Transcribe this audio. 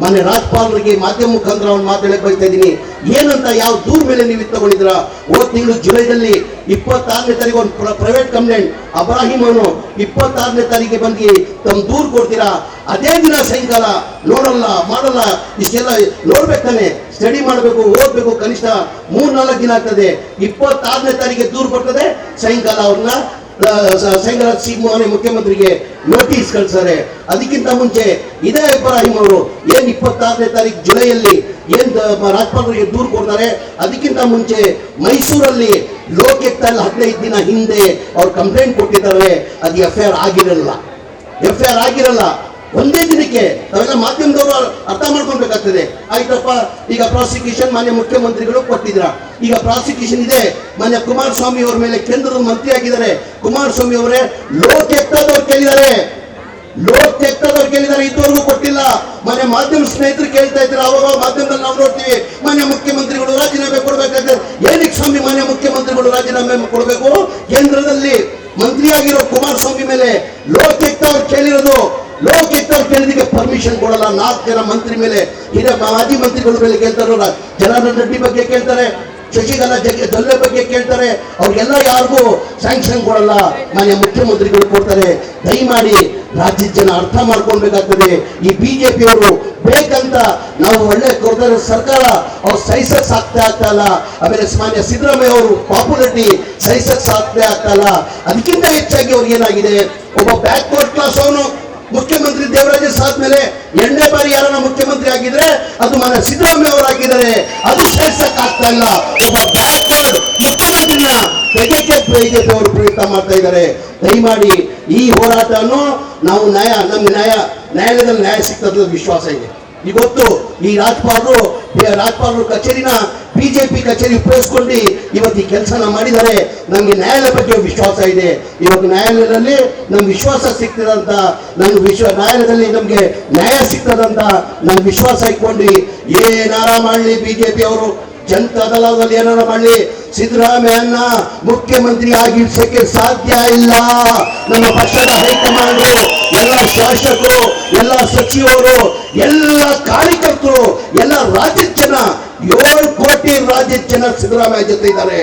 ಮಾನ್ಯ ರಾಜ್ಪಾಲರಿಗೆ ಮಾಧ್ಯಮ ಮುಖಾಂತರ ಒಂದು ಮಾತಾಡಕ್ಕೆ ಬಯಸ್ತಾ ಇದ್ದೀನಿ. ಏನಂತ ಯಾವ ದೂರ ಮೇಲೆ ನೀವು ತಗೊಂಡಿದ್ರ? ಹೋದ ತಿಂಗಳು ಜುಲೈದಲ್ಲಿ 26ನೇ ತಾರೀಕು ಒಂದು ಪ್ರೈವೇಟ್ ಕಂಪ್ಲೇಂಟ್ ಅಬ್ರಾಹಿಂ ಅವನು 26ನೇ ತಾರೀಕಿಗೆ ಬಂದು ತಮ್ಮ ದೂರು ಕೊಡ್ತೀರಾ, ಅದೇ ದಿನ ಸಾಯಂಕಾಲ ನೋಡಲ್ಲ ಮಾಡಲ್ಲ, ಇಷ್ಟೆಲ್ಲ ನೋಡ್ಬೇಕಾನೆ, ಸ್ಟಡಿ ಮಾಡಬೇಕು, ಓದ್ಬೇಕು, ಕನಿಷ್ಠ 3-4 ದಿನ ಆಗ್ತದೆ. 26ನೇ ತಾರೀಕಿಗೆ ದೂರು ಕೊಡ್ತದೆ, ಸಾಯಂಕಾಲ ಅವ್ರನ್ನ ಸಾಯಂಕಾಲ ಮುಖ್ಯಮಂತ್ರಿಗೆ ನೋಟಿಸ್ ಕಳಿಸ್ತಾರೆ. ಅದಕ್ಕಿಂತ ಮುಂಚೆ ಇದೇ ಇಬ್ರಾಹಿಂ ಅವರು ಏನ್ 26ನೇ ತಾರೀಕು ಜುಲೈಯಲ್ಲಿ ಏನ್ ರಾಜ್ಪಾಲರಿಗೆ ದೂರು ಕೊಡ್ತಾರೆ, ಅದಕ್ಕಿಂತ ಮುಂಚೆ ಮೈಸೂರಲ್ಲಿ ಲೋಕಾಯುಕ್ತಲ್ಲಿ 15 ದಿನ ಹಿಂದೆ ಅವ್ರು ಕಂಪ್ಲೇಂಟ್ ಕೊಟ್ಟಿದ್ದಾರೆ. ಅದು FIR ಆಗಿರಲ್ಲ. ಒಂದೇ ದಿನಕ್ಕೆ ನಾವೆಲ್ಲ ಮಾಧ್ಯಮದವರು ಅರ್ಥ ಮಾಡ್ಕೊಳ್ಬೇಕಾಗ್ತದೆ. ಆಯ್ತಪ್ಪ, ಈಗ ಪ್ರಾಸಿಕ್ಯೂಷನ್ ಮಾನ್ಯ ಮುಖ್ಯಮಂತ್ರಿಗಳು ಕೊಟ್ಟಿದ್ರ, ಈಗ ಪ್ರಾಸಿಕ್ಯೂಷನ್ ಇದೆ. ಮಾನ್ಯ ಕುಮಾರಸ್ವಾಮಿ ಅವರ ಮೇಲೆ ಕೇಂದ್ರದ ಮಂತ್ರಿ ಆಗಿದ್ದಾರೆ. ಕುಮಾರಸ್ವಾಮಿ ಅವರೇ ಲೋಕಾಯುಕ್ತದವ್ರು ಕೇಳಿದ್ದಾರೆ, ಇದುವರೆಗೂ ಕೊಟ್ಟಿಲ್ಲ. ಮಾನ್ಯ ಮಾಧ್ಯಮ ಸ್ನೇಹಿತರು ಕೇಳ್ತಾ ಇದ್ರು, ಅವಾಗ ಮಾಧ್ಯಮದಲ್ಲಿ ನಾವು ನೋಡ್ತೀವಿ ಮಾನ್ಯ ಮುಖ್ಯಮಂತ್ರಿಗಳು ರಾಜೀನಾಮೆ ಕೊಡ್ಬೇಕಾದ್ರೆ. ಏನಕ್ಕೆ ಸ್ವಾಮಿ ಮಾನ್ಯ ಮುಖ್ಯಮಂತ್ರಿಗಳು ರಾಜೀನಾಮೆ ಕೊಡಬೇಕು? ಕೇಂದ್ರದಲ್ಲಿ ಮಂತ್ರಿಯಾಗಿರೋ ಕುಮಾರಸ್ವಾಮಿ ಮೇಲೆ ಲೋಕಾಯುಕ್ತವ್ರು ಕೇಳಿರೋದು. ಲೋಕಾಯುಕ್ತವ್ರು ಕೇಳಿದಕ್ಕೆ ಪರ್ಮಿಷನ್ ಕೊಡಲ್ಲ. 4 ಜನ ಮಂತ್ರಿ ಮೇಲೆ, ಹಿರಿಯ ಮಾಜಿ ಮಂತ್ರಿಗಳ ಮೇಲೆ ಕೇಳ್ತಾರೆ. ಜನಾರ್ದನ್ ರೆಡ್ಡಿ ಬಗ್ಗೆ ಕೇಳ್ತಾರೆ, ಶಶಿಕಲಾ ಜೊಲ್ಲೆ ಬಗ್ಗೆ ಕೇಳ್ತಾರೆ. ಅವ್ರಿಗೆಲ್ಲ ಯಾರಿಗೂ ಸ್ಯಾಂಕ್ಷನ್ ಕೊಡಲ್ಲ, ಮಾನ್ಯ ಮುಖ್ಯಮಂತ್ರಿಗಳು ಕೊಡ್ತಾರೆ. ದಯಮಾಡಿ ರಾಜ್ಯದ ಜನ ಅರ್ಥ ಮಾಡ್ಕೊಳ್ಬೇಕಾಗ್ತದೆ. ಈ BJP ಅವರು ಬೇಕಂತ ನಾವು ಒಳ್ಳೆ ಕೊಡ್ತಾರೆ ಸರ್ಕಾರ, ಅವ್ರು ಸಹಿಸಕ್ ಆಗ್ತಾ ಇಲ್ಲ. ಆಮೇಲೆ ಮಾನ್ಯ ಸಿದ್ದರಾಮಯ್ಯ ಅವರು ಪಾಪ್ಯುಲಾರಿಟಿ ಸಹಿಸಕ್ ಆಗ್ತಾ ಇಲ್ಲ. ಅದಕ್ಕಿಂತ ಹೆಚ್ಚಾಗಿ ಅವ್ರಿಗೆ ಏನಾಗಿದೆ, ಒಬ್ಬ ಬ್ಯಾಕ್ವರ್ಡ್ ಕ್ಲಾಸ್ ಅವನು ಮುಖ್ಯಮಂತ್ರಿ ದೇವರಾಜ ಆದ್ಮೇಲೆ 2ನೇ ಬಾರಿ ಯಾರನ್ನ ಮುಖ್ಯಮಂತ್ರಿ ಆಗಿದ್ರೆ ಅದು ಮಾನ್ಯ ಸಿದ್ದರಾಮಯ್ಯ ಅವರು ಆಗಿದ್ದಾರೆ. ಅದು ಸಹಿಸಕ್ ಆಗ್ತಾ ಇಲ್ಲ. ಒಬ್ಬ ಬ್ಯಾಕ್ವರ್ಡ್ ಮುಖ್ಯಮಂತ್ರಿನ ತೆಗೆಕ್ಕೆ BJP ಅವರು ಪ್ರಯತ್ನ ಮಾಡ್ತಾ ಇದ್ದಾರೆ. ದಯಮಾಡಿ ಈ ಹೋರಾಟವನ್ನು ನಾವು ನ್ಯಾಯಾಲಯದಲ್ಲಿ ನ್ಯಾಯ ಸಿಗ್ತದ ವಿಶ್ವಾಸ ಇದೆ. ಇವತ್ತು ಈ ರಾಜ್ಪಾಲರು ಕಚೇರಿನ BJP ಕಚೇರಿ ಉಪಯೋಗಿಸ್ಕೊಂಡು ಇವತ್ತು ಈ ಕೆಲಸನ ಮಾಡಿದ್ದಾರೆ. ನಮ್ಗೆ ನ್ಯಾಯಾಲಯ ಬಗ್ಗೆ ವಿಶ್ವಾಸ ಇದೆ. ಇವತ್ತು ನ್ಯಾಯಾಲಯದಲ್ಲಿ ನಮ್ಗೆ ವಿಶ್ವಾಸ ಸಿಗ್ತದಂತ, ನ್ಯಾಯಾಲಯದಲ್ಲಿ ನಮ್ಗೆ ನ್ಯಾಯ ಸಿಗ್ತದಂತ ನಮ್ಗೆ ವಿಶ್ವಾಸ ಇಟ್ಕೊಂಡು ಏನಾರ ಮಾಡಲಿ BJP ಅವರು, ಜನತಾ ದಳದಲ್ಲಿ ಏನಾರ ಮಾಡಲಿ, ಸಿದ್ದರಾಮಯ್ಯನ ಮುಖ್ಯಮಂತ್ರಿ ಆಗಿರ್ಸಕ್ಕೆ ಸಾಧ್ಯ ಇಲ್ಲ. ನಮ್ಮ ಪಕ್ಷದ ಹೈಕಮಾಂಡ್, ಎಲ್ಲ ಶಾಸಕರು, ಎಲ್ಲ ಸಚಿವರು, ಎಲ್ಲ ಕಾರ್ಯಕರ್ತರು, ಎಲ್ಲ ರಾಜ್ಯದ ಜನ, 7 ಕೋಟಿ ರಾಜ್ಯದ ಜನ ಸಿದ್ದರಾಮಯ್ಯ ಜೊತೆ ಇದ್ದಾರೆ.